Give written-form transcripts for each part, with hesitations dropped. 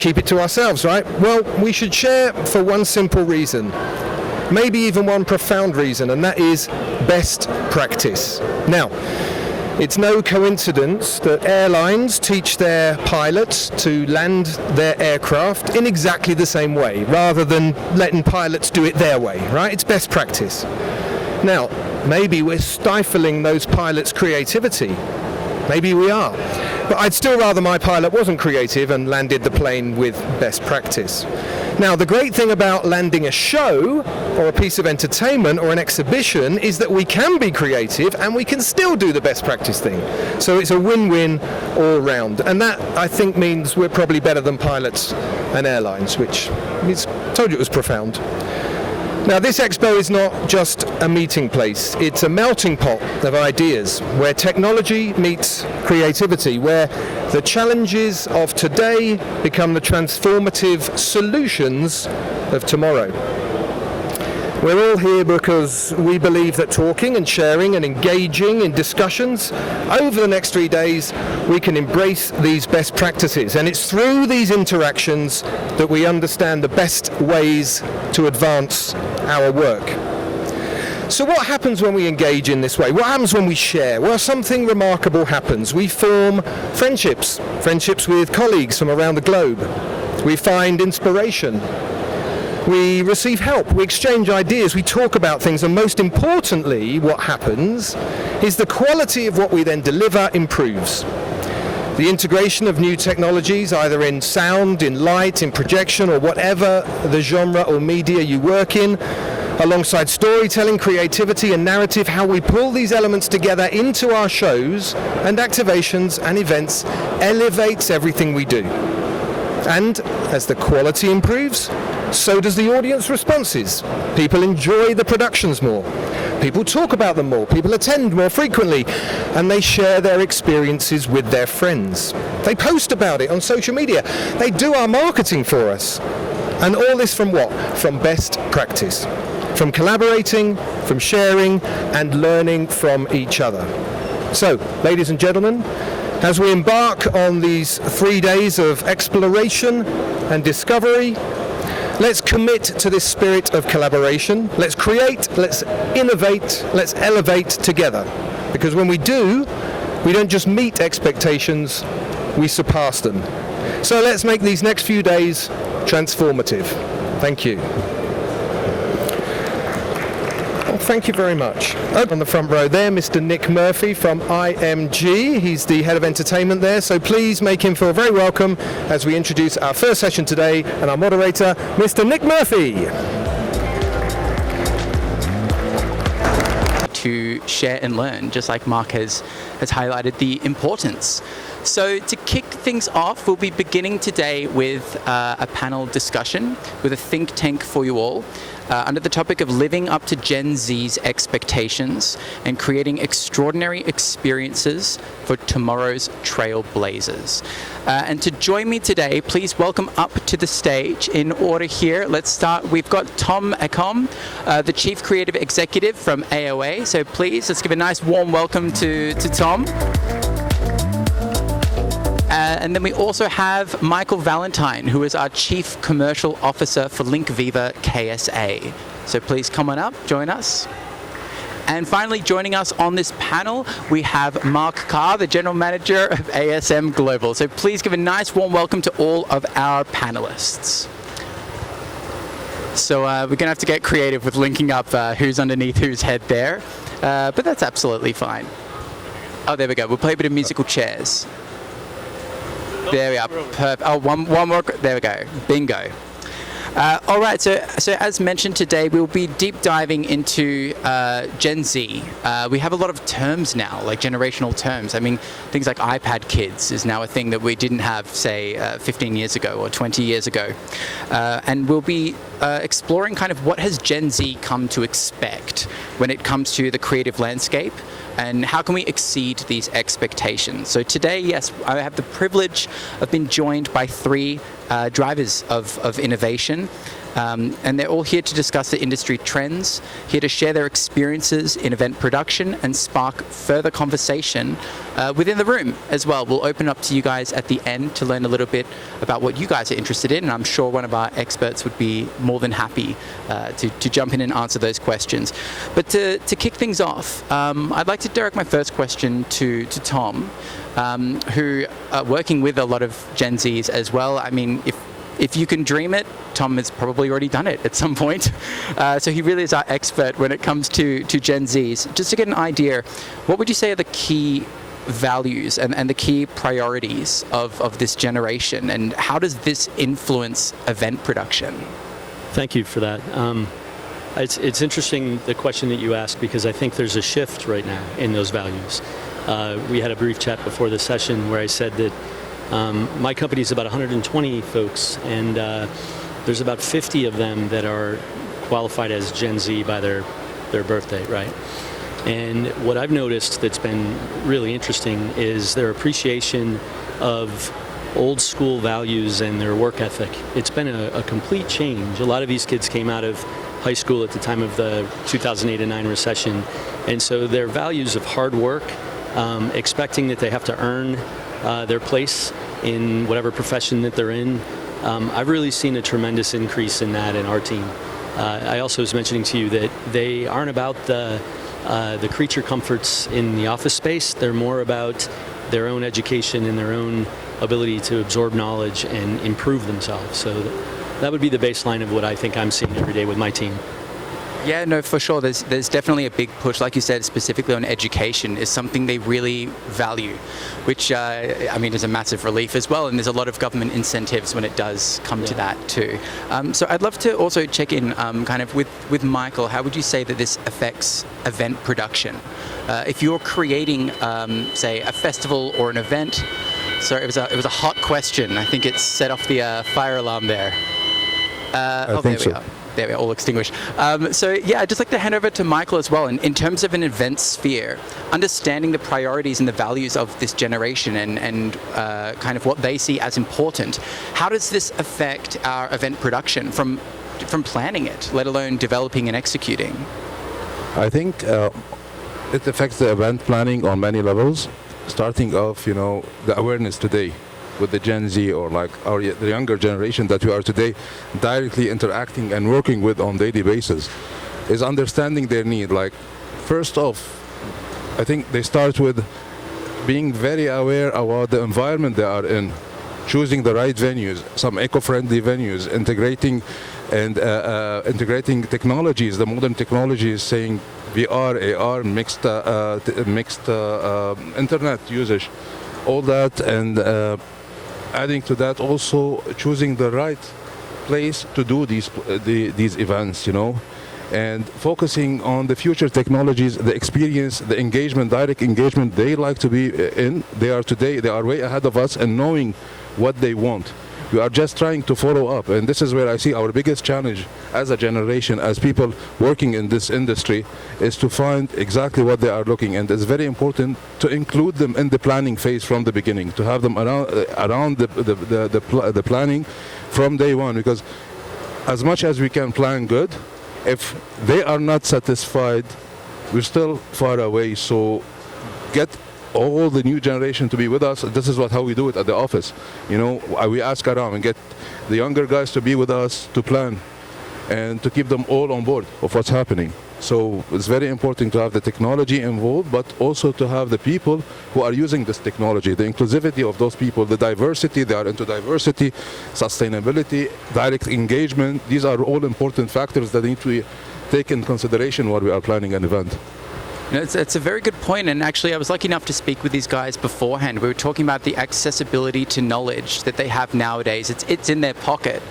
keep it to ourselves, right? Well, we should share for one simple reason, maybe even one profound reason, and that is best practice. Now, it's no coincidence that airlines teach their pilots to land their aircraft in exactly the same way, rather than letting pilots do it their way, right? It's best practice. Now, maybe we're stifling those pilots' creativity. Maybe we are. But I'd still rather my pilot wasn't creative and landed the plane with best practice. Now, the great thing about landing a show or a piece of entertainment or an exhibition is that we can be creative and we can still do the best practice thing. So it's a win-win all round. And that, I think, means we're probably better than pilots and airlines, which I told you it was profound. Now, this expo is not just a meeting place, it's a melting pot of ideas where technology meets creativity, where the challenges of today become the transformative solutions of tomorrow. We're all here because we believe that talking and sharing and engaging in discussions over the next 3 days, we can embrace these best practices. And it's through these interactions that we understand the best ways to advance our work. So what happens when we engage in this way? What happens when we share? Well, something remarkable happens. We form friendships with colleagues from around the globe. We find inspiration. We receive help, we exchange ideas, we talk about things, and most importantly, what happens is the quality of what we then deliver improves. The integration of new technologies, either in sound, in light, in projection, or whatever the genre or media you work in, alongside storytelling, creativity, and narrative, how we pull these elements together into our shows and activations and events elevates everything we do. And as the quality improves, so does the audience responses. People enjoy the productions more. People talk about them more. People attend more frequently. And they share their experiences with their friends. They post about it on social media. They do our marketing for us. And all this from what? From best practice. From collaborating, from sharing, and learning from each other. So, ladies and gentlemen, as we embark on these 3 days of exploration and discovery, let's commit to this spirit of collaboration. Let's create, let's innovate, let's elevate together. Because when we do, we don't just meet expectations, we surpass them. So let's make these next few days transformative. Thank you. Thank you very much. On the front row there, Mr. Nick Murphy from IMG. He's the head of entertainment there, so please make him feel very welcome as we introduce our first session today and our moderator, Mr. Nick Murphy. To share and learn, just like Mark has highlighted the importance. So to kick things off, we'll be beginning today with a panel discussion with a think tank for you all under the topic of living up to Gen Z's expectations and creating extraordinary experiences for tomorrow's trailblazers. And to join me today, please welcome up to the stage in order here. Let's start. We've got Tom Acom, the Chief Creative Executive from AOA. So please, let's give a nice warm welcome to Tom. And then we also have Michael Valentine, who is our Chief Commercial Officer for Link Viva KSA. So please come on up, join us. And finally, joining us on this panel, we have Mark Carr, the General Manager of ASM Global. So please give a nice warm welcome to all of our panelists. So we're going to have to get creative with linking up who's underneath whose head there, but that's absolutely fine. Oh, there we go. We'll play a bit of musical chairs. There we are. Perfect. Oh, one more. There we go. Bingo. All right. So as mentioned today, we'll be deep diving into Gen Z. We have a lot of terms now, like generational terms. I mean, things like iPad kids is now a thing that we didn't have, say, 15 years ago or 20 years ago. And we'll be exploring kind of what has Gen Z come to expect when it comes to the creative landscape, and how can we exceed these expectations. So today, yes, I have the privilege of being joined by three drivers of innovation. And they're all here to discuss the industry trends, here to share their experiences in event production and spark further conversation within the room as well. We'll open up to you guys at the end to learn a little bit about what you guys are interested in, and I'm sure one of our experts would be more than happy to jump in and answer those questions. But to kick things off, I'd like to direct my first question to Tom, who are working with a lot of Gen Zs as well. I mean, if you can dream it, Tom has probably already done it at some point. So he really is our expert when it comes to Gen Zs. Just to get an idea, what would you say are the key values and the key priorities of this generation, and how does this influence event production? Thank you for that. It's interesting, the question that you asked, because I think there's a shift right now in those values. We had a brief chat before the session where I said that my company is about 120 folks, and there's about 50 of them that are qualified as Gen Z by their birthday, right? And what I've noticed that's been really interesting is their appreciation of old school values and their work ethic. It's been a complete change. A lot of these kids came out of high school at the time of the 2008-09 recession, and so their values of hard work, expecting that they have to earn their place in whatever profession that they're in. I've really seen a tremendous increase in that in our team. I also was mentioning to you that they aren't about the creature comforts in the office space. They're more about their own education and their own ability to absorb knowledge and improve themselves. So that would be the baseline of what I think I'm seeing every day with my team. Yeah, no, for sure. There's definitely a big push, like you said, specifically on education is something they really value, which I mean is a massive relief as well. And there's a lot of government incentives when it does come to that too. So I'd love to also check in kind of with Michael. How would you say that this affects event production? If you're creating, say, a festival or an event. Sorry, it was a hot question. I think it set off the fire alarm there. I think so. There we are, all extinguished. So yeah, I'd just like to hand over to Michael as well. In terms of an event sphere, understanding the priorities and the values of this generation and kind of what they see as important, how does this affect our event production from planning it, let alone developing and executing? I think it affects the event planning on many levels, starting off, the awareness today with the Gen Z or like the younger generation that we are today directly interacting and working with on daily basis, is understanding their need. Like, first off, I think they start with being very aware about the environment they are in, choosing the right venues, some eco-friendly venues, integrating technologies, the modern technologies, saying VR, AR, mixed internet usage, all that, and adding to that also choosing the right place to do these events, and focusing on the future technologies, the experience, the engagement, direct engagement they like to be in. They are way ahead of us and knowing what they want. We are just trying to follow up, and this is where I see our biggest challenge as a generation, as people working in this industry, is to find exactly what they are looking. And it's very important to include them in the planning phase from the beginning, to have them around the planning from day one, because as much as we can plan good, if they are not satisfied, we're still far away. So get all the new generation to be with us. This is how we do it at the office. We ask around and get the younger guys to be with us to plan and to keep them all on board of what's happening. So it's very important to have the technology involved, but also to have the people who are using this technology, the inclusivity of those people, the diversity, they are into diversity, sustainability, direct engagement. These are all important factors that need to be taken in consideration while we are planning an event. It's a very good point, and actually I was lucky enough to speak with these guys beforehand. We were talking about the accessibility to knowledge that they have nowadays. It's in their pocket.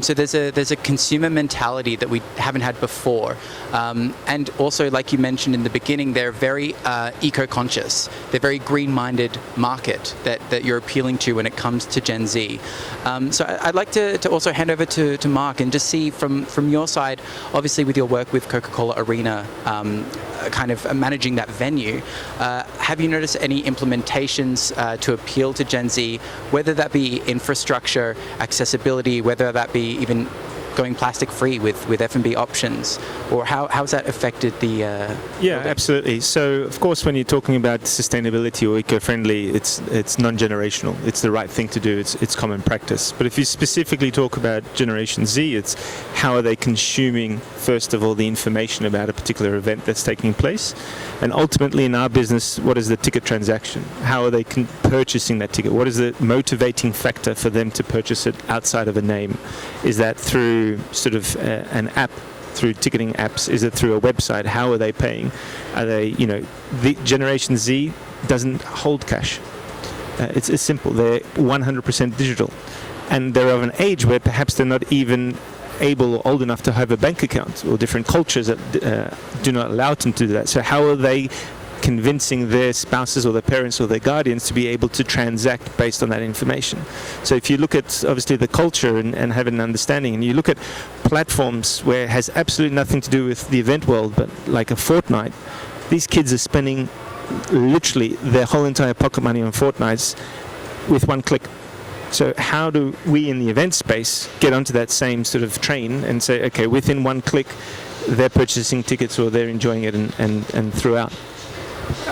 So there's a consumer mentality that we haven't had before, and also, like you mentioned in the beginning, they're very eco-conscious. They're very green-minded market that you're appealing to when it comes to Gen Z. So I'd like to also hand over to Mark and just see from your side, obviously with your work with Coca-Cola Arena, kind of managing that venue, have you noticed any implementations to appeal to Gen Z, whether that be infrastructure, accessibility, whether that be even going plastic free with F&B options, or how has that affected the? Yeah, absolutely. So of course, when you're talking about sustainability or eco-friendly, it's non-generational. It's the right thing to do. It's common practice. But if you specifically talk about Generation Z, it's how are they consuming, first of all, the information about a particular event that's taking place, and ultimately in our business, what is the ticket transaction? How are they purchasing that ticket? What is the motivating factor for them to purchase it outside of a name? Is that through sort of an app, through ticketing apps? Is it through a website? How are they paying? Are they, the Generation Z doesn't hold cash. It's simple. They're 100% digital. And they're of an age where perhaps they're not even able or old enough to have a bank account, or different cultures that do not allow them to do that. So how are they convincing their spouses or their parents or their guardians to be able to transact based on that information? So if you look at obviously the culture and have an understanding, and you look at platforms where it has absolutely nothing to do with the event world, but like a Fortnite, these kids are spending literally their whole entire pocket money on Fortnites with one click. So how do we in the event space get onto that same sort of train and say, okay, within one click, they're purchasing tickets or they're enjoying it and throughout?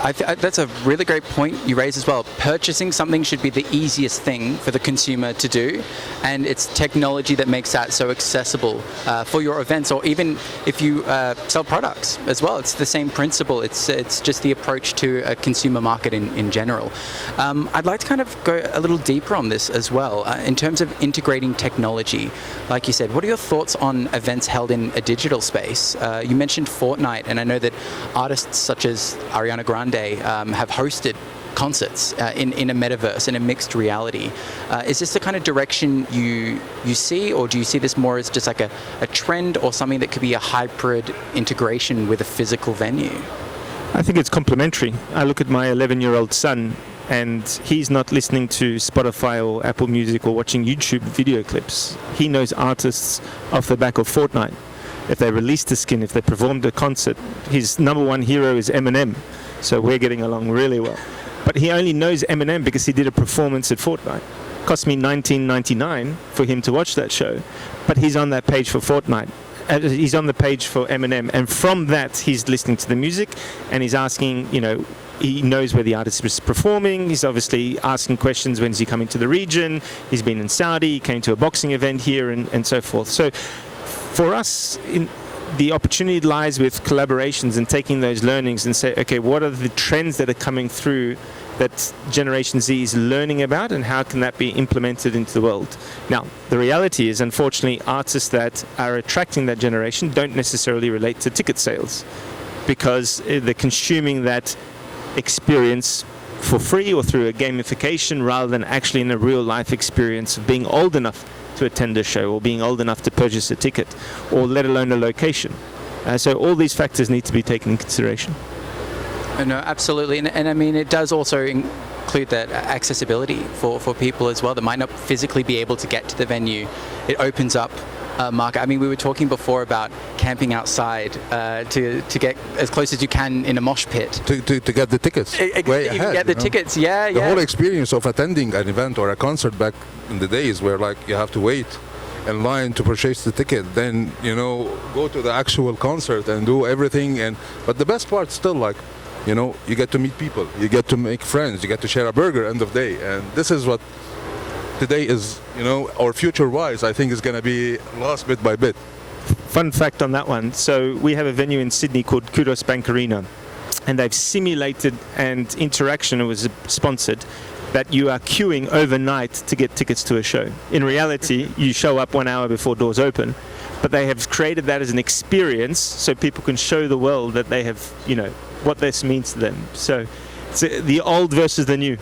That's a really great point you raise as well. Purchasing something should be the easiest thing for the consumer to do, and it's technology that makes that so accessible for your events, or even if you sell products as well. It's the same principle. It's just the approach to a consumer market in general. I'd like to kind of go a little deeper on this as well, in terms of integrating technology. Like you said, what are your thoughts on events held in a digital space? You mentioned Fortnite, and I know that artists such as Ariana Grande have hosted concerts in a metaverse, in a mixed reality. Is this the kind of direction you see, or do you see this more as just like a trend, or something that could be a hybrid integration with a physical venue? I think it's complementary. I look at my 11-year-old son, and he's not listening to Spotify or Apple Music or watching YouTube video clips. He knows artists off the back of Fortnite. If they released a skin, if they performed a concert, his number one hero is Eminem. So we're getting along really well. But he only knows Eminem because he did a performance at Fortnite. Cost me $19.99 for him to watch that show. But he's on that page for Fortnite. He's on the page for Eminem. And from that, he's listening to the music, and he's asking, he knows where the artist is performing. He's obviously asking questions, when's he coming to the region? He's been in Saudi, he came to a boxing event here, and so forth. So for us, the opportunity lies with collaborations and taking those learnings and say, okay, what are the trends that are coming through that Generation Z is learning about, and how can that be implemented into the world? Now, the reality is, unfortunately, artists that are attracting that generation don't necessarily relate to ticket sales, because they're consuming that experience for free or through a gamification, rather than actually in a real life experience of being old enough to attend a show, or being old enough to purchase a ticket, or let alone a location. So all these factors need to be taken into consideration. No, absolutely. And I mean, it does also include that accessibility for people as well that might not physically be able to get to the venue. It opens up a market. I mean, we were talking before about camping outside to get as close as you can in a mosh pit. To get the tickets. Way ahead, get the tickets, yeah. The whole experience of attending an event or a concert back in the days where you have to wait in line to purchase the ticket, then go to the actual concert and do everything. But the best part still, you get to meet people, you get to make friends, you get to share a burger end of day, and this is what today is, or future-wise, I think is going to be lost bit by bit. Fun fact on that one. So we have a venue in Sydney called Kudos Bank Arena, and they've simulated and interaction, it was sponsored, that you are queuing overnight to get tickets to a show. In reality, you show up 1 hour before doors open, but they have created that as an experience so people can show the world that they have, what this means to them. So it's the old versus the new.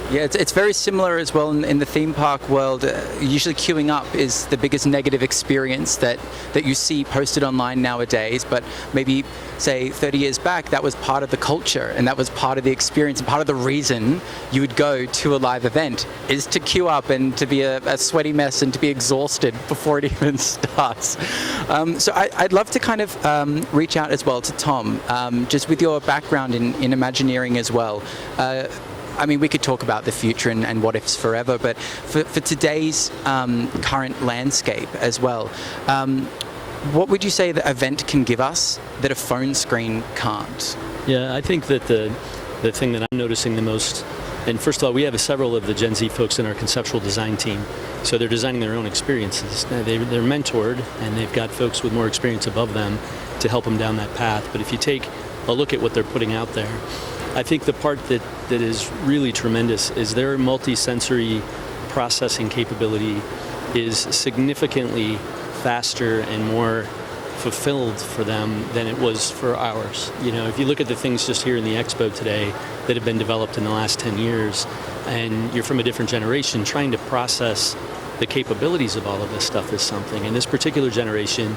Yeah, it's very similar as well in the theme park world. Usually queuing up is the biggest negative experience that you see posted online nowadays, but maybe, say, 30 years back, that was part of the culture, and that was part of the experience, and part of the reason you would go to a live event is to queue up and to be a sweaty mess and to be exhausted before it even starts. So I'd love to kind of reach out as well to Tom, just with your background in Imagineering as well. I mean, we could talk about the future and what ifs forever, but for today's current landscape as well, what would you say the event can give us that a phone screen can't? Yeah, I think that the thing that I'm noticing the most, and first of all, we have several of the Gen Z folks in our conceptual design team, so they're designing their own experiences. They're mentored, and they've got folks with more experience above them to help them down that path. But if you take a look at what they're putting out there, I think the part that is really tremendous is their multi-sensory processing capability is significantly faster and more fulfilled for them than it was for ours. You know, if you look at the things just here in the Expo today that have been developed in the last 10 years, and you're from a different generation, trying to process the capabilities of all of this stuff is something. And this particular generation,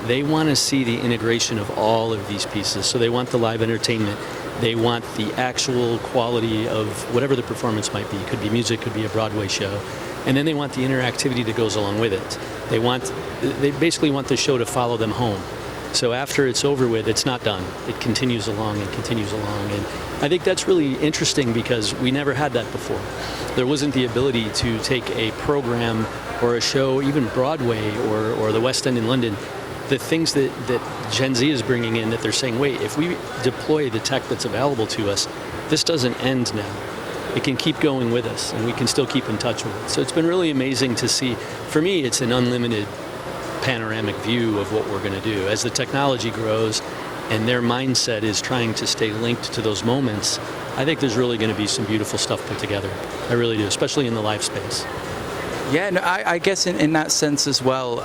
they want to see the integration of all of these pieces. So they want the live entertainment. They want the actual quality of whatever the performance might be. It could be music, could be a Broadway show. And then they want the interactivity that goes along with it. They basically want the show to follow them home. So after it's over with, it's not done. It continues along and continues along. And I think that's really interesting because we never had that before. There wasn't the ability to take a program or a show, even Broadway or the West End in London, the things that Gen Z is bringing in that they're saying, wait, if we deploy the tech that's available to us, this doesn't end now. It can keep going with us, and we can still keep in touch with it. So it's been really amazing to see. For me, it's an unlimited panoramic view of what we're going to do. As the technology grows and their mindset is trying to stay linked to those moments, I think there's really going to be some beautiful stuff put together. I really do, especially in the live space. Yeah, no, I guess in that sense as well,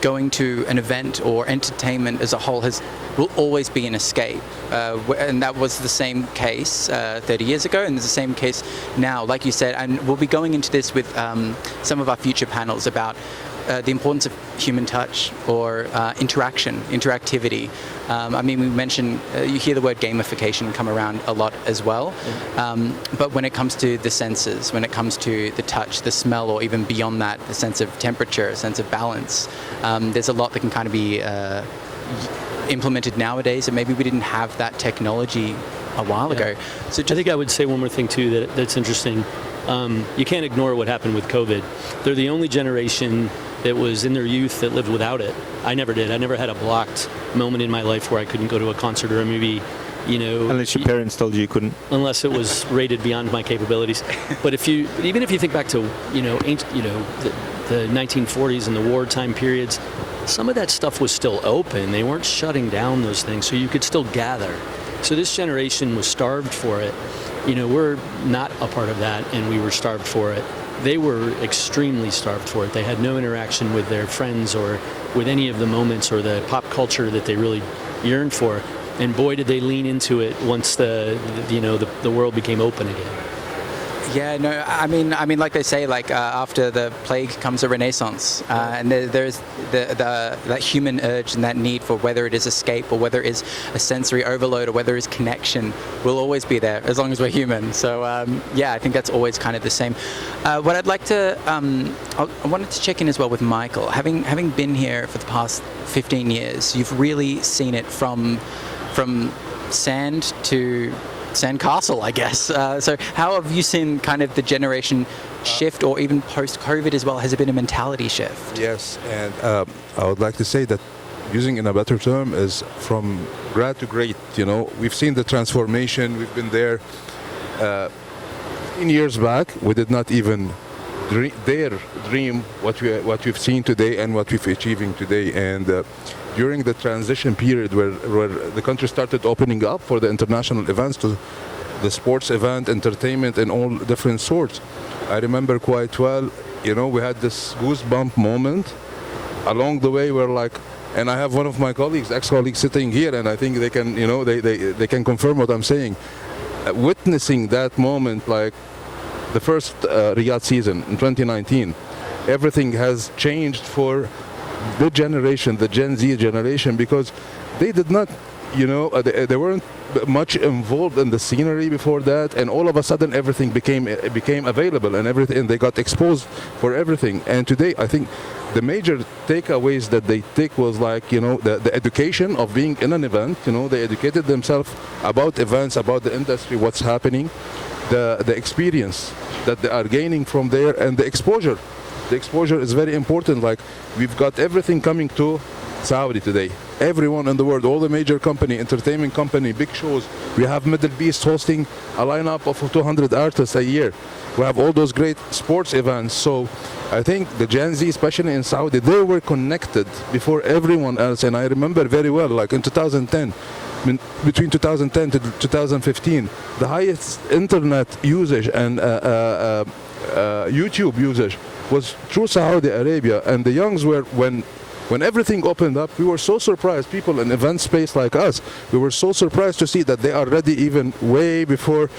going to an event or entertainment as a whole will always be an escape. And that was the same case 30 years ago, and it's the same case now, like you said. And we'll be going into this with some of our future panels about the importance of human touch or interactivity. I mean, we mentioned, you hear the word gamification come around a lot as well. But when it comes to the senses, when it comes to the touch, the smell, or even beyond that, the sense of temperature, a sense of balance, there's a lot that can kind of be implemented nowadays, and maybe we didn't have that technology a while ago. So I think I would say one more thing too that's interesting. You can't ignore what happened with COVID. They're the only generation that was in their youth that lived without it. I never did. I never had a blocked moment in my life where I couldn't go to a concert or a movie, you know. Unless your parents told you couldn't. Unless it was rated beyond my capabilities. But even if you think back to, the 1940s and the wartime periods, some of that stuff was still open. They weren't shutting down those things, so you could still gather. So this generation was starved for it. You know, we're not a part of that, and we were starved for it. They were extremely starved for it. They had no interaction with their friends or with any of the moments or the pop culture that they really yearned for. And boy, did they lean into it once the world became open again. Yeah, no, I mean, like they say, after the plague comes a renaissance, and there's that human urge and that need for whether it is escape or whether it is a sensory overload or whether it is connection will always be there as long as we're human. So I think that's always kind of the same. What I'd like to, I wanted to check in as well with Michael. Having been here for the past 15 years, you've really seen it from sand to sandcastle, I guess. So how have you seen kind of the generation shift, or even post-COVID as well? Has it been a mentality shift? Yes, and I would like to say that using in a better term is from grad to great. You know, we've seen the transformation. We've been there. 15 years back, we did not even dare dream what we've seen today and what we're achieving today. And during the transition period where the country started opening up for the international events, to the sports event, entertainment, and all different sorts, I remember quite well, you know, we had this goosebump moment. Along the way, we're like, and I have one of my colleagues, ex-colleagues, sitting here, and I think they can, you know, they can confirm what I'm saying. Witnessing that moment, like the first Riyadh season in 2019, everything has changed for the generation, the Gen Z generation, because they did not, you know, they weren't much involved in the scenery before that, and all of a sudden everything became available, and everything, they got exposed for everything. And today, I think the major takeaways that they take was like, you know, the education of being in an event. You know, they educated themselves about events, about the industry, what's happening. the experience that they are gaining from there, and the exposure. The exposure is very important. Like, we've got everything coming to Saudi today. Everyone in the world, all the major company, entertainment company, big shows. We have Middle East hosting a lineup of 200 artists a year. We have all those great sports events. So I think the Gen Z, especially in Saudi, they were connected before everyone else. And I remember very well, like in 2010, between 2010 to 2015, the highest internet usage and YouTube usage was through Saudi Arabia. And the youngs were, when everything opened up, we were so surprised, people in event space like us, we were so surprised to see that they are ready even way before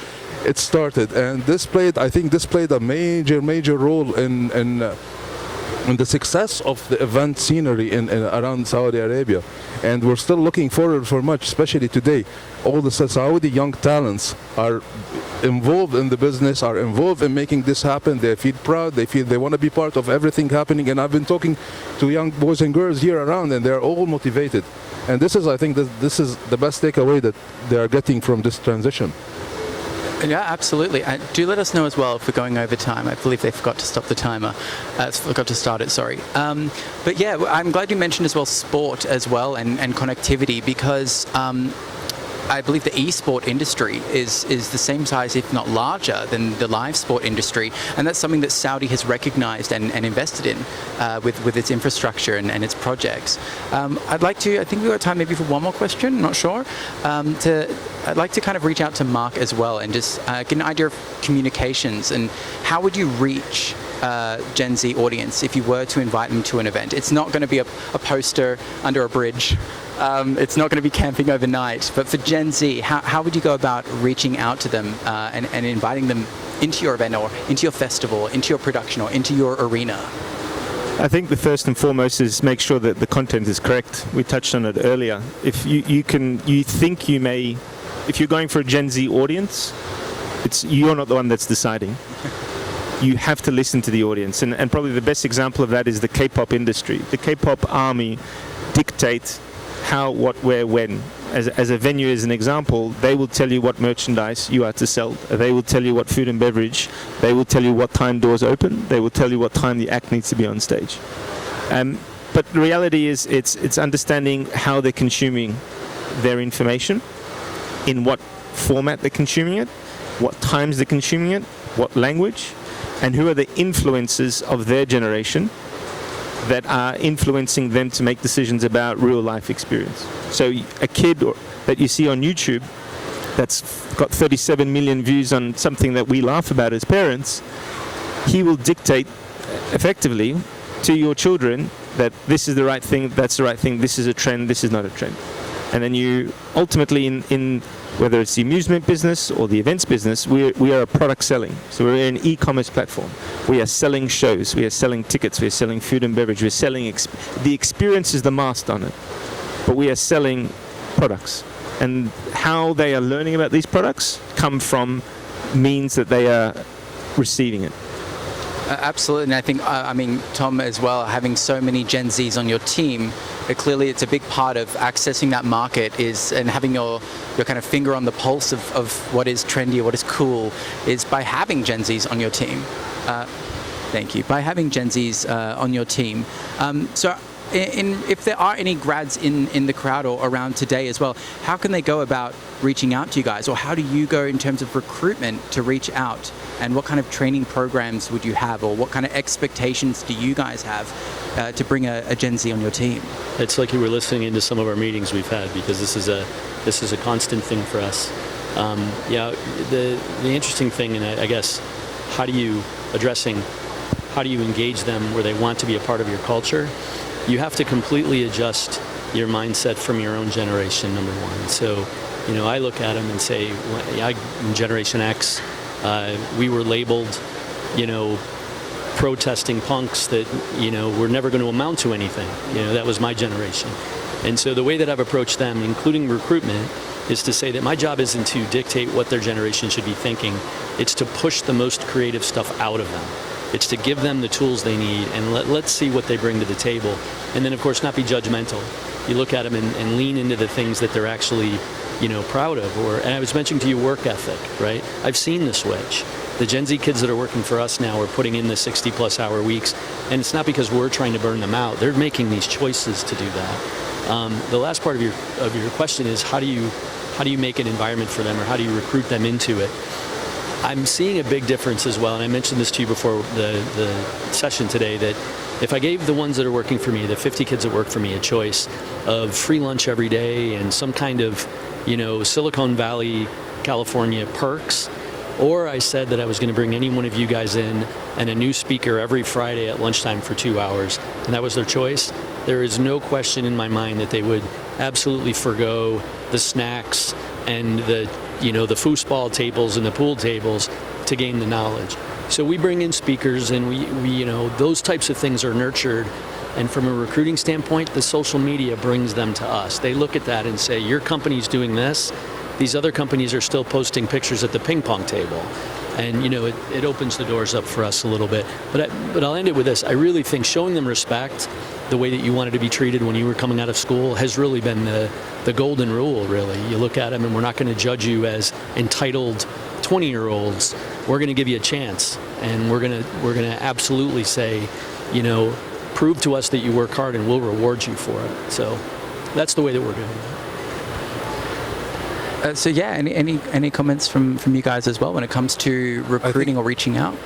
it started. And I think this played a major role in the success of the event scenery in around Saudi Arabia. And we're still looking forward for much, especially today. All the Saudi young talents are involved in the business, are involved in making this happen. They feel proud, they feel they want to be part of everything happening. And I've been talking to young boys and girls here around, and they're all motivated. And this is, I think, this is the best takeaway that they are getting from this transition. Yeah, absolutely. Do let us know as well if we're going over time. I believe they forgot to stop the timer. Forgot to start it, sorry. But yeah, I'm glad you mentioned as well sport as well and connectivity, because I believe the esport industry is the same size, if not larger, than the live sport industry, and that's something that Saudi has recognized and invested in with its infrastructure and its projects. I think we've got time maybe for one more question, not sure. I'd like to kind of reach out to Mark as well and just get an idea of communications and how would you reach Gen Z audience if you were to invite them to an event. It's not going to be a poster under a bridge. It's not going to be camping overnight. But for Gen Z, how would you go about reaching out to them and inviting them into your event or into your festival, into your production or into your arena? I think the first and foremost is make sure that the content is correct. We touched on it earlier. If if you're going for a Gen Z audience, you're not the one that's deciding. You have to listen to the audience. And probably the best example of that is the K-pop industry. The K-pop army dictate how, what, where, when. As a venue, as an example, they will tell you what merchandise you are to sell. They will tell you what food and beverage. They will tell you what time doors open. They will tell you what time the act needs to be on stage. But the reality is it's understanding how they're consuming their information, in what format they're consuming it, what times they're consuming it, what language, and who are the influences of their generation that are influencing them to make decisions about real life experience. So a kid that you see on YouTube that's got 37 million views on something that we laugh about as parents, he will dictate effectively to your children that this is the right thing, that's the right thing, this is a trend, this is not a trend. And then you ultimately, in whether it's the amusement business or the events business, we are a product selling. So we're an e-commerce platform. We are selling shows, we are selling tickets, we are selling food and beverage, we're selling, the experience is the mast on it. But we are selling products. And how they are learning about these products come from means that they are receiving it. Absolutely, and I think, Tom as well, having so many Gen Zs on your team, clearly it's a big part of accessing that market and having your kind of finger on the pulse of what is trendy or what is cool is by having Gen Zs on your team. Thank you. By having Gen Zs on your team. If there are any grads in the crowd or around today as well, how can they go about reaching out to you guys? Or how do you go in terms of recruitment to reach out? And what kind of training programs would you have? Or what kind of expectations do you guys have to bring a Gen Z on your team? It's like you were listening into some of our meetings we've had, because this is a constant thing for us. The interesting thing, and I guess, how do you engage them where they want to be a part of your culture? You have to completely adjust your mindset from your own generation, number one. So, I look at them and say, I'm Generation X. We were labeled, protesting punks that, were never going to amount to anything. That was my generation. And so the way that I've approached them, including recruitment, is to say that my job isn't to dictate what their generation should be thinking. It's to push the most creative stuff out of them. It's to give them the tools they need, and let's see what they bring to the table. And then, of course, not be judgmental. you look at them and lean into the things that they're actually, proud of. And I was mentioning to you work ethic, right? I've seen the switch. The Gen Z kids that are working for us now are putting in the 60-plus hour weeks, and it's not because we're trying to burn them out. They're making these choices to do that. The last part of your question is how do you make an environment for them, or how do you recruit them into it? I'm seeing a big difference as well, and I mentioned this to you before the session today, that if I gave the ones that are working for me, the 50 kids that work for me, a choice of free lunch every day and some kind of, Silicon Valley, California perks, or I said that I was going to bring any one of you guys in and a new speaker every Friday at lunchtime for 2 hours, and that was their choice, there is no question in my mind that they would absolutely forgo the snacks and the foosball tables and the pool tables to gain the knowledge. So we bring in speakers, and we those types of things are nurtured. And from a recruiting standpoint, the social media brings them to us. They look at that and say, your company's doing this. These other companies are still posting pictures at the ping pong table. And, it opens the doors up for us a little bit. But I'll end it with this. I really think showing them respect, the way that you wanted to be treated when you were coming out of school, has really been the golden rule, really. You look at them, and we're not going to judge you as entitled 20-year-olds. We're going to give you a chance, and we're going to absolutely say, prove to us that you work hard, and we'll reward you for it. So that's the way that we're doing it. So yeah, any comments from you guys as well when it comes to recruiting or reaching out?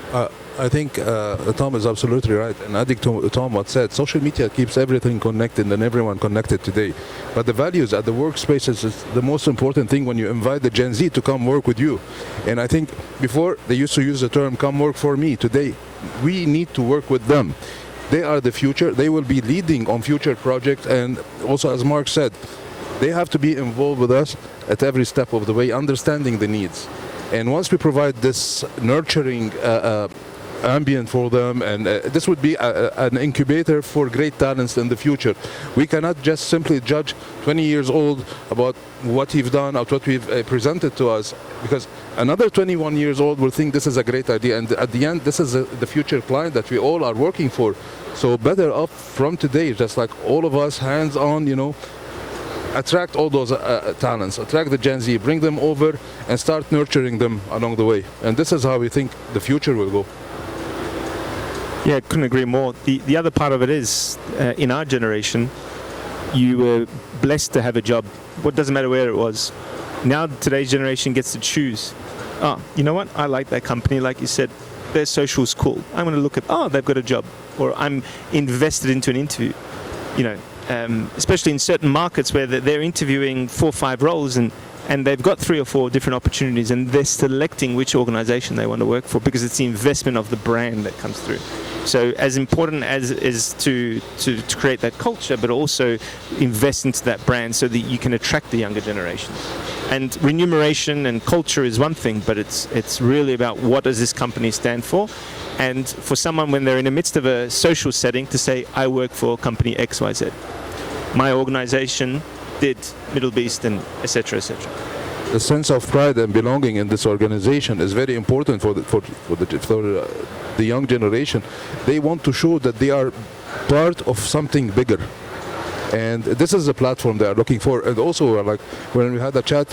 I think Tom is absolutely right. And adding to Tom what said, social media keeps everything connected and everyone connected today. But the values at the workspaces is the most important thing when you invite the Gen Z to come work with you. And I think before they used to use the term "come work for me." Today, we need to work with them. They are the future. They will be leading on future projects. And also, as Mark said, they have to be involved with us at every step of the way, understanding the needs. And once we provide this nurturing ambient for them, and this would be an incubator for great talents in the future. We cannot just simply judge 20 years old about what he's done or what we've presented to us, because another 21 years old will think this is a great idea, and at the end this is the future client that we all are working for. So better off from today, just like all of us, hands on, attract all those talents, attract the Gen Z, bring them over and start nurturing them along the way. And this is how we think the future will go. Yeah, couldn't agree more. The other part of it is, in our generation, you were blessed to have a job. What doesn't matter where it was. Now today's generation gets to choose. Oh, you know what? I like that company, like you said. Their social's cool. I'm going to look at, they've got a job. Or I'm invested into an interview. Especially in certain markets where they're interviewing 4 or 5 roles and they've got 3 or 4 different opportunities, and they're selecting which organization they want to work for because it's the investment of the brand that comes through. So as important as it is to create that culture, but also invest into that brand so that you can attract the younger generation. And remuneration and culture is one thing, but it's really about what does this company stand for. And for someone when they're in the midst of a social setting to say, I work for company XYZ. My organization did Middle East and etc. etc. The sense of pride and belonging in this organization is very important for the young generation. They want to show that they are part of something bigger. And this is the platform they are looking for. And also, like when we had a chat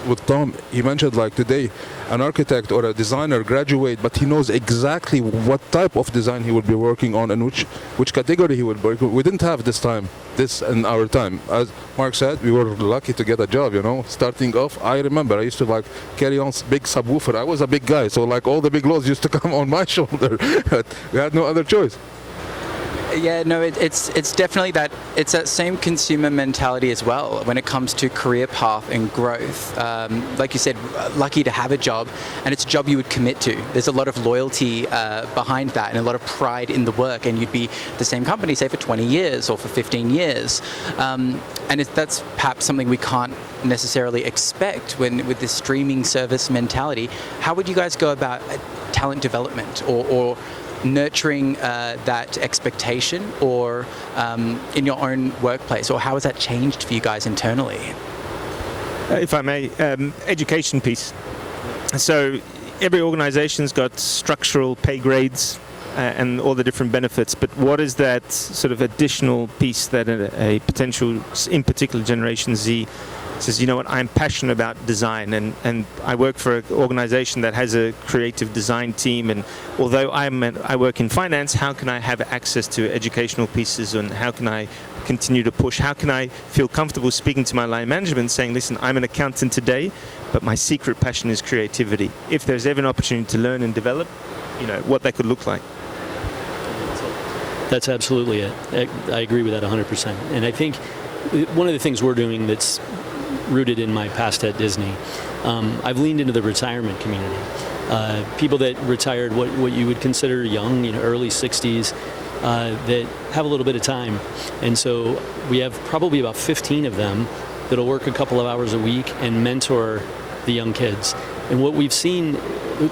with Tom, he mentioned like today, an architect or a designer graduate, but he knows exactly what type of design he will be working on and which category he will work on. We didn't have this in our time. As Mark said, we were lucky to get a job, starting off. I remember I used to like carry on big subwoofer. I was a big guy, so like all the big loads used to come on my shoulder. But we had no other choice. Yeah, no, it's definitely that. It's that same consumer mentality as well when it comes to career path and growth. Like you said, lucky to have a job, and it's a job you would commit to. There's a lot of loyalty behind that, and a lot of pride in the work. And you'd be the same company, say, for 20 years or for 15 years. And that's perhaps something we can't necessarily expect with this streaming service mentality. How would you guys go about talent development or nurturing that expectation or in your own workplace, or how has that changed for you guys internally? If I may, education piece. So every organization's got structural pay grades, and all the different benefits, but what is that sort of additional piece that a potential, in particular Generation Z, says, you know what, I'm passionate about design, and I work for an organization that has a creative design team, and although I work in finance, how can I have access to educational pieces, and how can I continue to push? How can I feel comfortable speaking to my line management saying, listen, I'm an accountant today, but my secret passion is creativity. If there's ever an opportunity to learn and develop, you know, what that could look like. That's absolutely it. I agree with that 100%. And I think one of the things we're doing that's rooted in my past at Disney, I've leaned into the retirement community. People that retired what you would consider young, you know, early 60s, that have a little bit of time. And so we have probably about 15 of them that'll work a couple of hours a week and mentor the young kids. And what we've seen,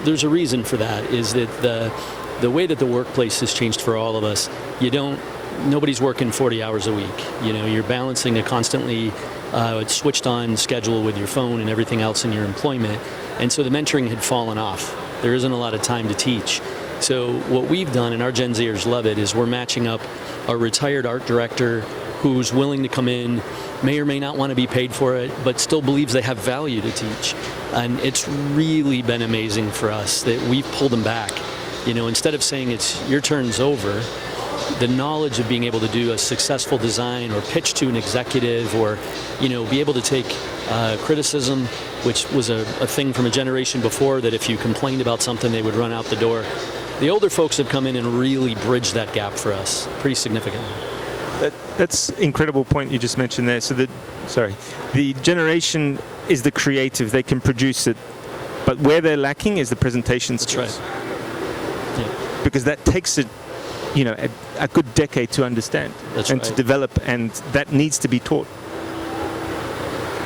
there's a reason for that, is that the way that the workplace has changed for all of us, nobody's working 40 hours a week. You know, you're balancing a constantly switched on schedule with your phone and everything else in your employment. And so the mentoring had fallen off. There isn't a lot of time to teach. So what we've done, and our Gen Zers love it, is we're matching up a retired art director who's willing to come in, may or may not want to be paid for it, but still believes they have value to teach. And it's really been amazing for us that we've pulled them back. You know, instead of saying it's your turn's over, the knowledge of being able to do a successful design or pitch to an executive, or, you know, be able to take criticism, which was a thing from a generation before, that if you complained about something, they would run out the door. The older folks have come in and really bridged that gap for us pretty significantly. That's an incredible point you just mentioned there. So the generation is the creative, they can produce it, but where they're lacking is the presentation skills. That's right. Yeah. Because that takes it, you know, a good decade to understand to develop, and that needs to be taught.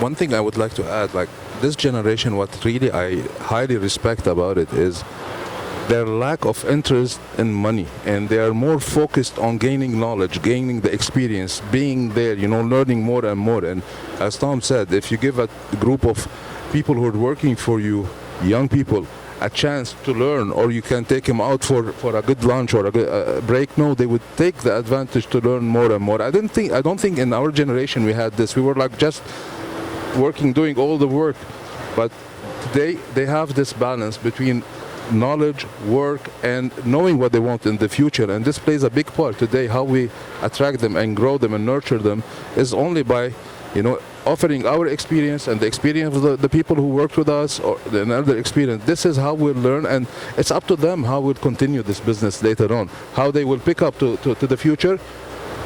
One thing I would like to add, like this generation, what really I highly respect about it is their lack of interest in money, and they are more focused on gaining knowledge, gaining the experience, being there, you know, learning more and more. And as Tom said, if you give a group of people who are working for you, young people, a chance to learn, or you can take them out for a good lunch or a good break, no, they would take the advantage to learn more and more. I don't think in our generation we had this. We were like just working, doing all the work, but today they have this balance between knowledge, work, and knowing what they want in the future. And this plays a big part today. How we attract them and grow them and nurture them is only by, you know, offering our experience and the experience of the people who worked with us, or another experience. This is how we'll learn, and it's up to them how we'll continue this business later on. How they will pick up to the future,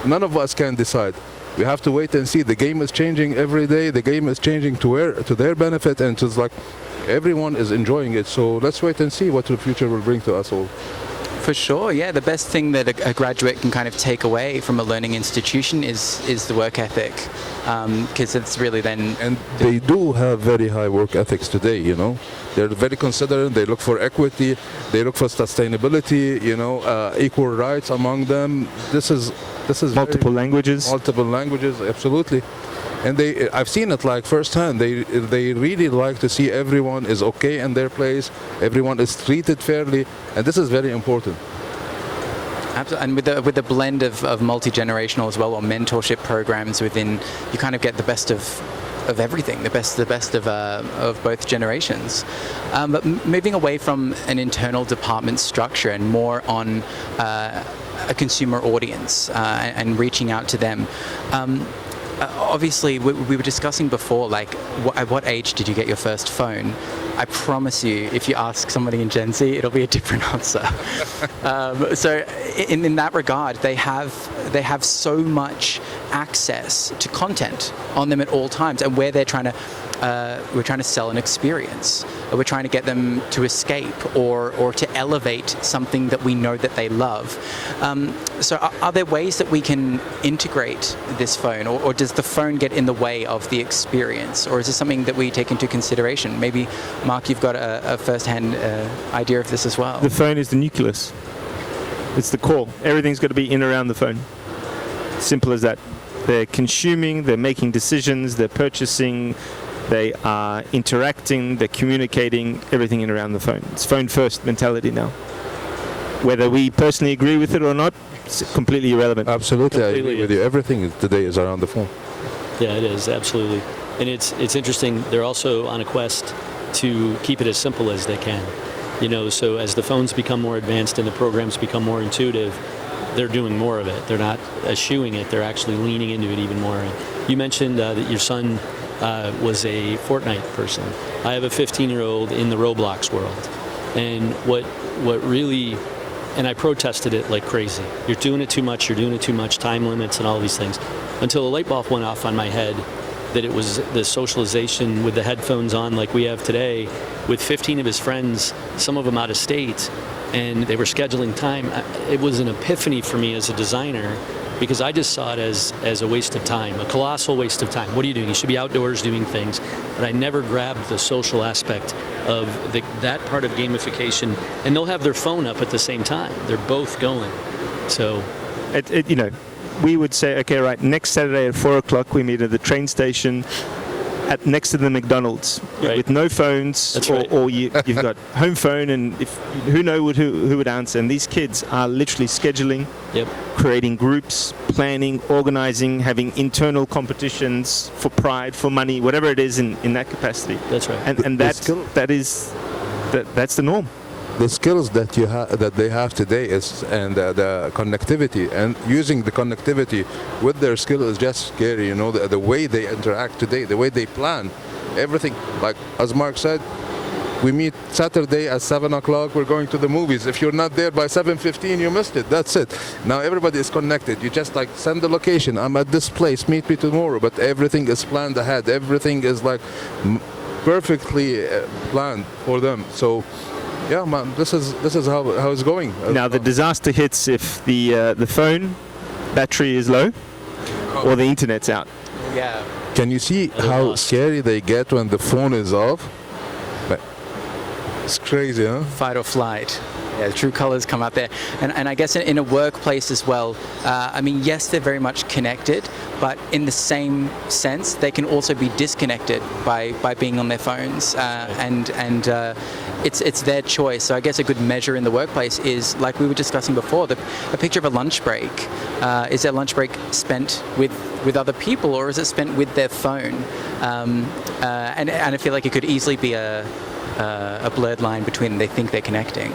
none of us can decide. We have to wait and see. The game is changing every day. The game is changing to their benefit, and it's like everyone is enjoying it. So let's wait and see what the future will bring to us all. For sure, yeah. The best thing that a graduate can kind of take away from a learning institution is the work ethic, because it's really then... And they do have very high work ethics today, you know. They're very considerate, they look for equity, they look for sustainability, you know, equal rights among them. This is multiple languages. Multiple languages, absolutely. And I've seen it like firsthand. They really like to see everyone is okay in their place, everyone is treated fairly, and this is very important. Absolutely. And with the blend of multi-generational as well, or mentorship programs within, you kind of get the best of everything, the best of both generations. But moving away from an internal department structure and more on a consumer audience and reaching out to them. Obviously, we were discussing before, like, at what age did you get your first phone? I promise you, if you ask somebody in Gen Z, it'll be a different answer. So in that regard, they have so much access to content on them at all times, and where we're trying to sell an experience. We're trying to get them to escape or to elevate something that we know that they love. So are there ways that we can integrate this phone, or does the phone get in the way of the experience? Or is this something that we take into consideration? Maybe, Mark, you've got a first-hand idea of this as well. The phone is the nucleus. It's the core. Everything's got to be in around the phone. Simple as that. They're consuming, they're making decisions, they're purchasing, they are interacting, they're communicating, everything in around the phone. It's phone first mentality now. Whether we personally agree with it or not, it's completely irrelevant. Absolutely, I Completely agree with is. you. Everything today is around the phone. Yeah, it is, absolutely. And it's interesting, they're also on a quest to keep it as simple as they can. You know, so as the phones become more advanced and the programs become more intuitive, they're doing more of it. They're not eschewing it, they're actually leaning into it even more. You mentioned that your son was a Fortnite person. I have a 15-year-old in the Roblox world. And what really, and I protested it like crazy. You're doing it too much, time limits and all these things. Until a light bulb went off on my head that it was the socialization with the headphones on like we have today with 15 of his friends, some of them out of state, and they were scheduling time. It was an epiphany for me as a designer because I just saw it as a waste of time, a colossal waste of time. What are you doing? You should be outdoors doing things. But I never grabbed the social aspect of that part of gamification. And they'll have their phone up at the same time. They're both going. So, You know, we would say, okay, right, next Saturday at 4 o'clock we meet at the train station next to the McDonald's, Right. with no phones. That's right. Or you've got home phone, and who would answer. And these kids are literally scheduling, yep. creating groups, planning, organizing, having internal competitions for pride, for money, whatever it is in that capacity. That's right. And that's the norm. The skills that that they have today is the connectivity, and using the connectivity with their skill is just scary. You know, the way they interact today, the way they plan everything. Like as Mark said, we meet Saturday at 7 o'clock. We're going to the movies. If you're not there by 7:15, you missed it. That's it. Now everybody is connected. You just like send the location. I'm at this place. Meet me tomorrow. But everything is planned ahead. Everything is like perfectly planned for them. So. Yeah, man, this is how it's going. Now the disaster hits if the phone battery is low or the internet's out. Yeah. Can you see how scary they get when the phone is off? It's crazy, huh? Fight or flight. Yeah, the true colors come out there. And I guess in a workplace as well, I mean, yes, they're very much connected, but in the same sense, they can also be disconnected by being on their phones. It's their choice. So I guess a good measure in the workplace is, like we were discussing before, a picture of a lunch break. Is their lunch break spent with other people, or is it spent with their phone? And I feel like it could easily be a blurred line between they think they're connecting.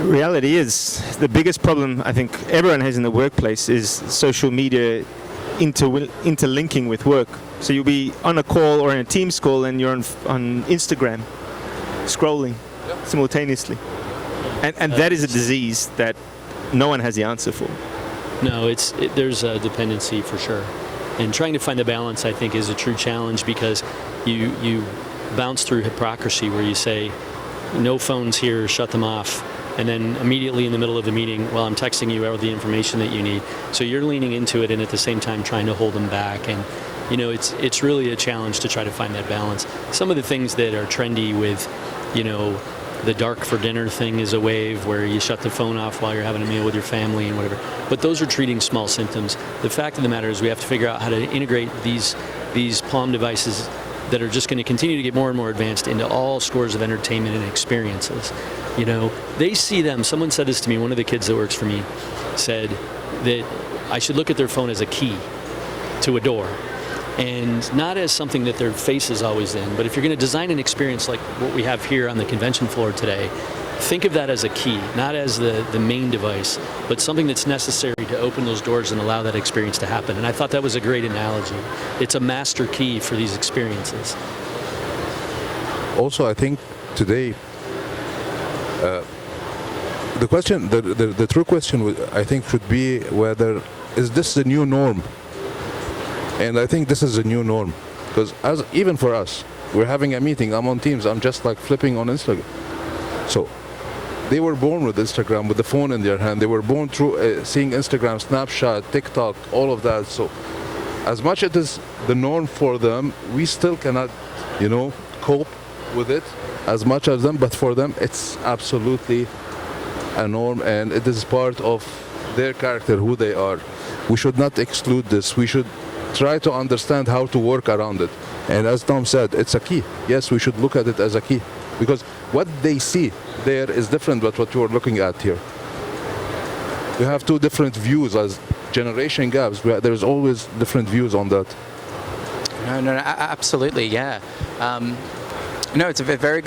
Reality is, the biggest problem I think everyone has in the workplace is social media interlinking with work. So you'll be on a call or in a Teams call and you're on Instagram scrolling simultaneously. And that is a disease that no one has the answer for. No, there's a dependency for sure. And trying to find the balance, I think, is a true challenge because you bounce through hypocrisy where you say, no phones here, shut them off. And then immediately in the middle of the meeting, well, I'm texting you all the information that you need. So you're leaning into it and at the same time trying to hold them back. And, you know, it's really a challenge to try to find that balance. Some of the things that are trendy with, you know, the dark for dinner thing is a wave where you shut the phone off while you're having a meal with your family and whatever. But those are treating small symptoms. The fact of the matter is we have to figure out how to integrate these Palm devices that are just going to continue to get more and more advanced into all scores of entertainment and experiences. You know, they see them. Someone said this to me, one of the kids that works for me said that I should look at their phone as a key to a door and not as something that their face is always in. But if you're going to design an experience like what we have here on the convention floor today, think of that as a key, not as the main device, but something that's necessary to open those doors and allow that experience to happen. And I thought that was a great analogy. It's a master key for these experiences. Also, I think today, the question, the true question, I think, should be whether is this the new norm? And I think this is a new norm, because even for us, we're having a meeting. I'm on Teams. I'm just like flipping on Instagram. So they were born with Instagram, with the phone in their hand. They were born through seeing Instagram, Snapchat, TikTok, all of that. So as much as it is the norm for them, we still cannot, you know, cope with it as much as them. But for them, it's absolutely a norm, and it is part of their character, who they are. We should not exclude this. We should try to understand how to work around it. And as Tom said, it's a key. Yes, we should look at it as a key, because what they see there is different than what you are looking at here. we have two different views as generation gaps. There's always different views on that. No, absolutely, yeah. No, it's a very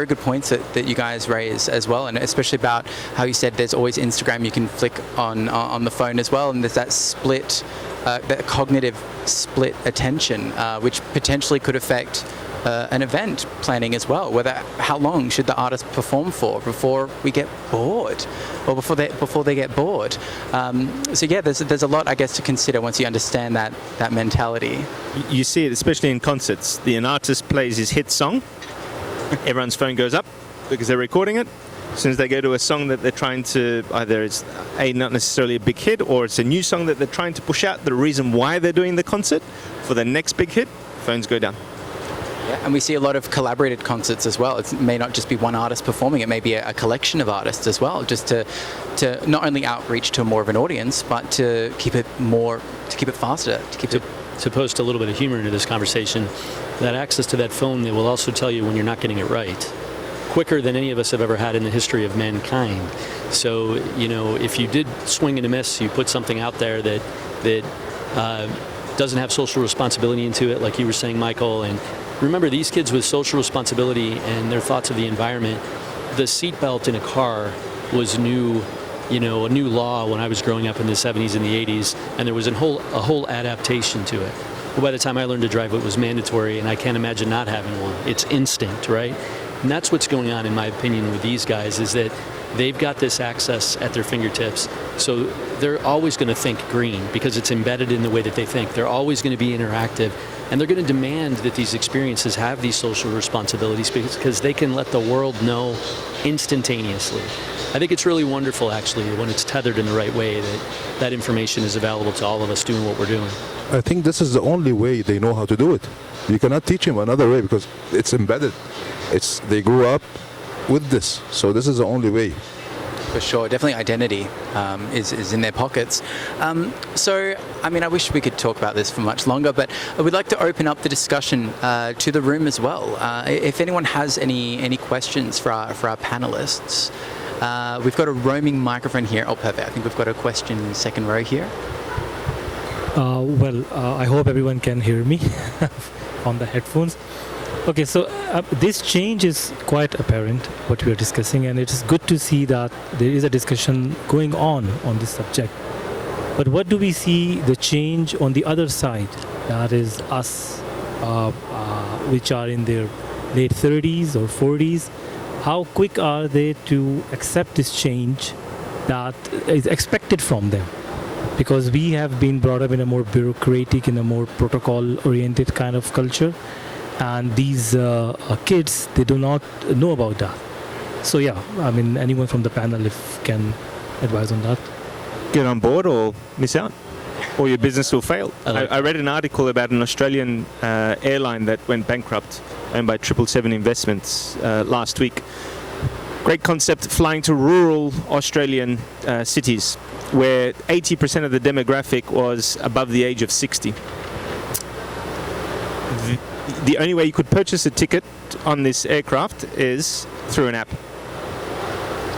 good points that you guys raise as well, and especially about how you said there's always Instagram you can flick on the phone as well, and there's that split, that cognitive split attention, which potentially could affect an event planning as well. How long should the artist perform for before we get bored, or before they get bored? So yeah, there's a lot, I guess, to consider once you understand that mentality. You see it especially in concerts. An artist plays his hit song, everyone's phone goes up because they're recording it. As soon as they go to a song that they're trying to, either it's not necessarily a big hit, or it's a new song that they're trying to push out, the reason why they're doing the concert for the next big hit, phones go down. Yeah, and we see a lot of collaborated concerts as well. It may not just be one artist performing, it may be a collection of artists as well, just to not only outreach to more of an audience, but to keep it faster, To post a little bit of humor into this conversation, that access to that phone, they will also tell you when you're not getting it right, quicker than any of us have ever had in the history of mankind. So, if you did swing and a miss, you put something out there that doesn't have social responsibility into it, like you were saying, Michael. And remember, these kids with social responsibility and their thoughts of the environment, the seatbelt in a car was a new law when I was growing up in the 70s and the 80s, and there was a whole adaptation to it. But by the time I learned to drive, it was mandatory, and I can't imagine not having one. It's instinct, right? And that's what's going on, in my opinion, with these guys, is that they've got this access at their fingertips, so they're always going to think green because it's embedded in the way that they think. They're always going to be interactive, and they're going to demand that these experiences have these social responsibilities because they can let the world know instantaneously. I think it's really wonderful, actually, when it's tethered in the right way, that information is available to all of us doing what we're doing. I think this is the only way they know how to do it. You cannot teach them another way because it's embedded. They grew up with this, so this is the only way. For sure, definitely identity is in their pockets. So, I mean, I wish we could talk about this for much longer, but we'd like to open up the discussion to the room as well. If anyone has any questions for our panelists, we've got a roaming microphone here. Oh, perfect. I think we've got a question second row here. I hope everyone can hear me on the headphones. Okay, so this change is quite apparent, what we are discussing, and it is good to see that there is a discussion going on this subject. But what do we see the change on the other side? That is us, which are in their late 30s or 40s. How quick are they to accept this change that is expected from them? Because we have been brought up in a more bureaucratic, in a more protocol-oriented kind of culture. And these kids, they do not know about that. So yeah, I mean, anyone from the panel if can advise on that. Get on board or miss out, or your business will fail. I read an article about an Australian airline that went bankrupt, owned by 777 Investments last week. Great concept, flying to rural Australian cities where 80% of the demographic was above the age of 60. The only way you could purchase a ticket on this aircraft is through an app.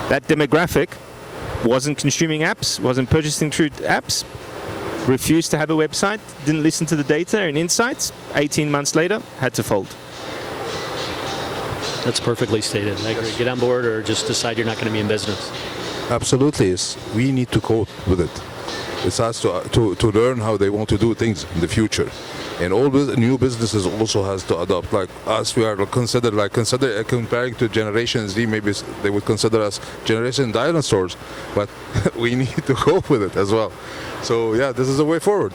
That demographic wasn't consuming apps, wasn't purchasing through apps, refused to have a website, didn't listen to the data and insights, 18 months later, had to fold. That's perfectly stated. I agree. Get on board or just decide you're not going to be in business. Absolutely. We need to cope with it. It's us to learn how they want to do things in the future. And all new businesses also has to adopt. Like us, we are considered comparing to Generation Z, maybe they would consider us Generation Dinosaurs, but we need to cope with it as well. So yeah, this is the way forward.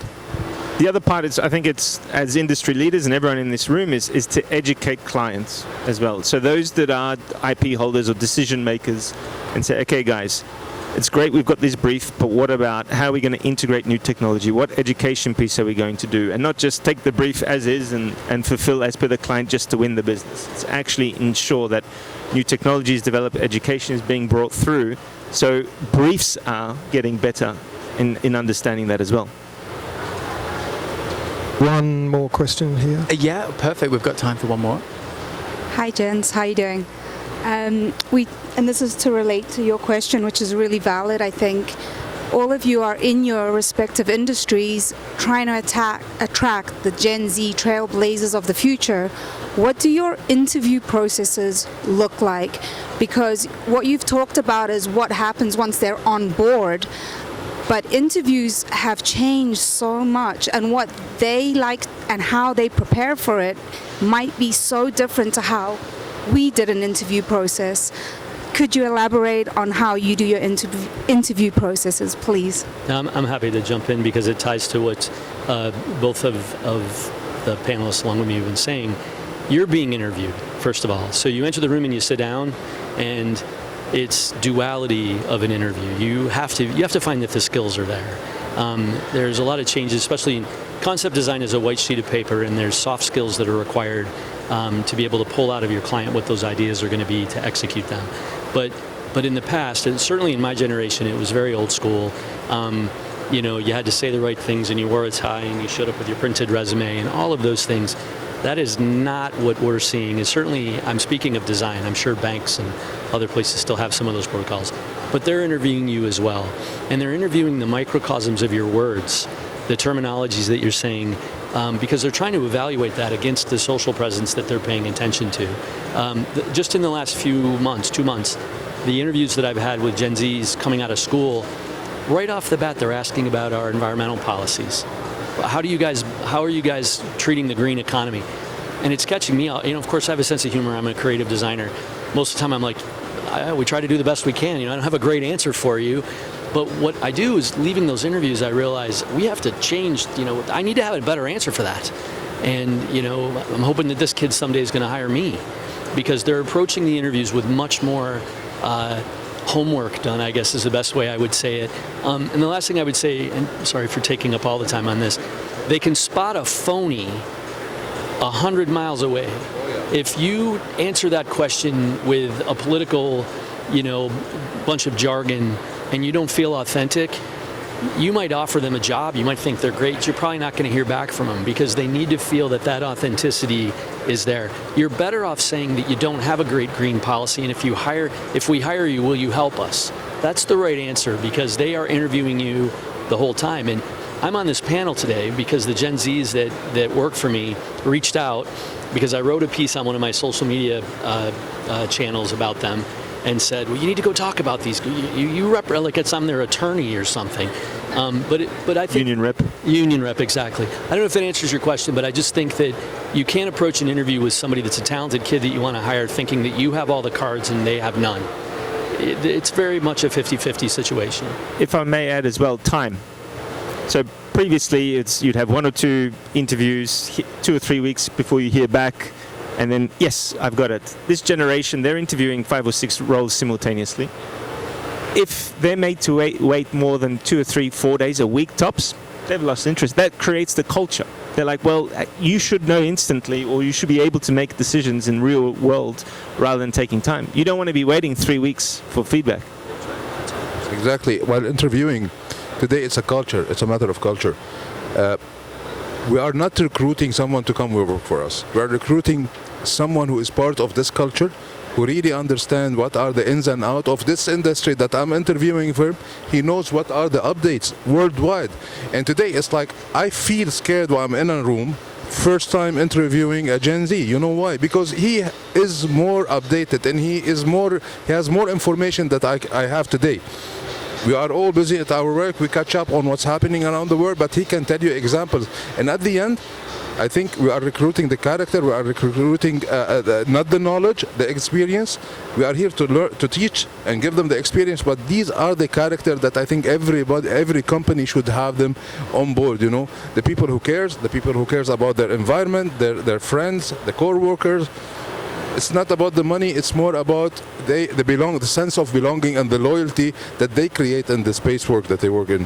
The other part is, I think it's, as industry leaders and everyone in this room, is to educate clients as well. So those that are IP holders or decision makers, and say, okay guys, it's great we've got this brief, but what about how are we going to integrate new technology? What education piece are we going to do? And not just take the brief as is and fulfill as per the client just to win the business. It's actually ensure that new technology is developed, education is being brought through, so briefs are getting better in understanding that as well. One more question here. Yeah, perfect. We've got time for one more. Hi, gents. How you doing? And this is to relate to your question, which is really valid, I think. all of you are in your respective industries trying to attract the Gen Z trailblazers of the future. What do your interview processes look like? Because what you've talked about is what happens once they're on board, but interviews have changed so much, and what they like and how they prepare for it might be so different to how we did an interview process. Could you elaborate on how you do your interview processes, please? I'm happy to jump in because it ties to what both of the panelists along with me have been saying. You're being interviewed, first of all. So you enter the room and you sit down, and it's duality of an interview. You have to find that the skills are there. There's a lot of changes, especially in concept design is a white sheet of paper, and there's soft skills that are required to be able to pull out of your client what those ideas are going to be to execute them. But in the past, and certainly in my generation, it was very old school. You had to say the right things, and you wore a tie, and you showed up with your printed resume, and all of those things. That is not what we're seeing. And certainly, I'm speaking of design. I'm sure banks and other places still have some of those protocols. But they're interviewing you as well. And they're interviewing the microcosms of your words, the terminologies that you're saying, because they're trying to evaluate that against the social presence that they're paying attention to. Just in the last few months, 2 months, the interviews that I've had with Gen Zs coming out of school, right off the bat, they're asking about our environmental policies. How are you guys treating the green economy? And it's catching me out. Of course, I have a sense of humor. I'm a creative designer. Most of the time, I'm like, we try to do the best we can. I don't have a great answer for you. But what I do is, leaving those interviews, I realize we have to change. I need to have a better answer for that. And, I'm hoping that this kid someday is going to hire me, because they're approaching the interviews with much more homework done, I guess is the best way I would say it. And the last thing I would say, and sorry for taking up all the time on this, they can spot a phony 100 miles away. If you answer that question with a political, bunch of jargon, and you don't feel authentic, you might offer them a job, you might think they're great, you're probably not going to hear back from them, because they need to feel that authenticity is there. You're better off saying that you don't have a great green policy, and if we hire you, will you help us? That's the right answer, because they are interviewing you the whole time. And I'm on this panel today because the Gen Zs that work for me reached out, because I wrote a piece on one of my social media channels about them, and said, well, you need to go talk about these. You rep, like I'm their attorney or something. But I think Union rep, exactly. I don't know if that answers your question, but I just think that you can't approach an interview with somebody that's a talented kid that you want to hire thinking that you have all the cards and they have none. It's very much a 50-50 situation. If I may add as well, time. So previously, you'd have 1 or 2 interviews, 2 or 3 weeks before you hear back. And then, yes, I've got it. This generation, they're interviewing 5 or 6 roles simultaneously. If they're made to wait more than 2 or 3, 4 days, a week tops, they've lost interest. That creates the culture. They're like, well, you should know instantly, or you should be able to make decisions in real world rather than taking time. You don't want to be waiting 3 weeks for feedback. Exactly. While interviewing, today it's a culture. It's a matter of culture. We are not recruiting someone to come work for us. We are recruiting someone who is part of this culture, who really understands what are the ins and outs of this industry that I'm interviewing for. He knows what are the updates worldwide. And today it's like, I feel scared when I'm in a room, first time interviewing a Gen Z. You know why? Because he is more updated, and he has more information that I have today. We are all busy at our work, we catch up on what's happening around the world, but he can tell you examples. And at the end, I think we are recruiting the character, we are recruiting not the knowledge, the experience. We are here to learn, to teach and give them the experience, but these are the characters that I think every company should have them on board, The people who cares about their environment, their friends, the co-workers. It's not about the money, it's more about the sense of belonging and the loyalty that they create in the space work that they work in.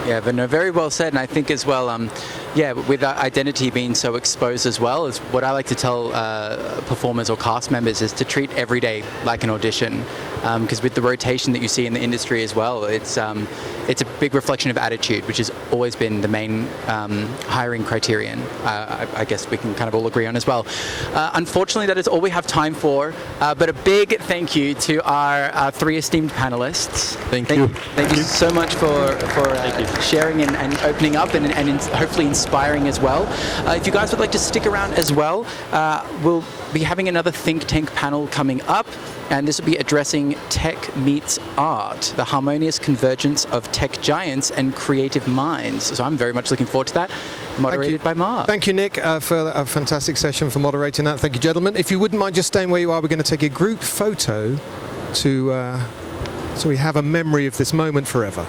Yeah, but no, very well said. And I think as well, with identity being so exposed as well, is what I like to tell performers or cast members is to treat every day like an audition. Because with the rotation that you see in the industry as well, it's it's a big reflection of attitude, which has always been the main hiring criterion. I guess we can kind of all agree on as well. Unfortunately, that is all we have time for. But a big thank you to our three esteemed panelists. Thank you. Thank you so much for sharing and opening up and hopefully inspiring as well. If you guys would like to stick around as well, we'll be having another think tank panel coming up, and this will be addressing tech meets art, the harmonious convergence of tech giants and creative minds. So I'm very much looking forward to that. Moderated by Mark. Thank you, Nick, for a fantastic session, for moderating that. Thank you, gentlemen. If you wouldn't mind just staying where you are, we're going to take a group photo so we have a memory of this moment forever.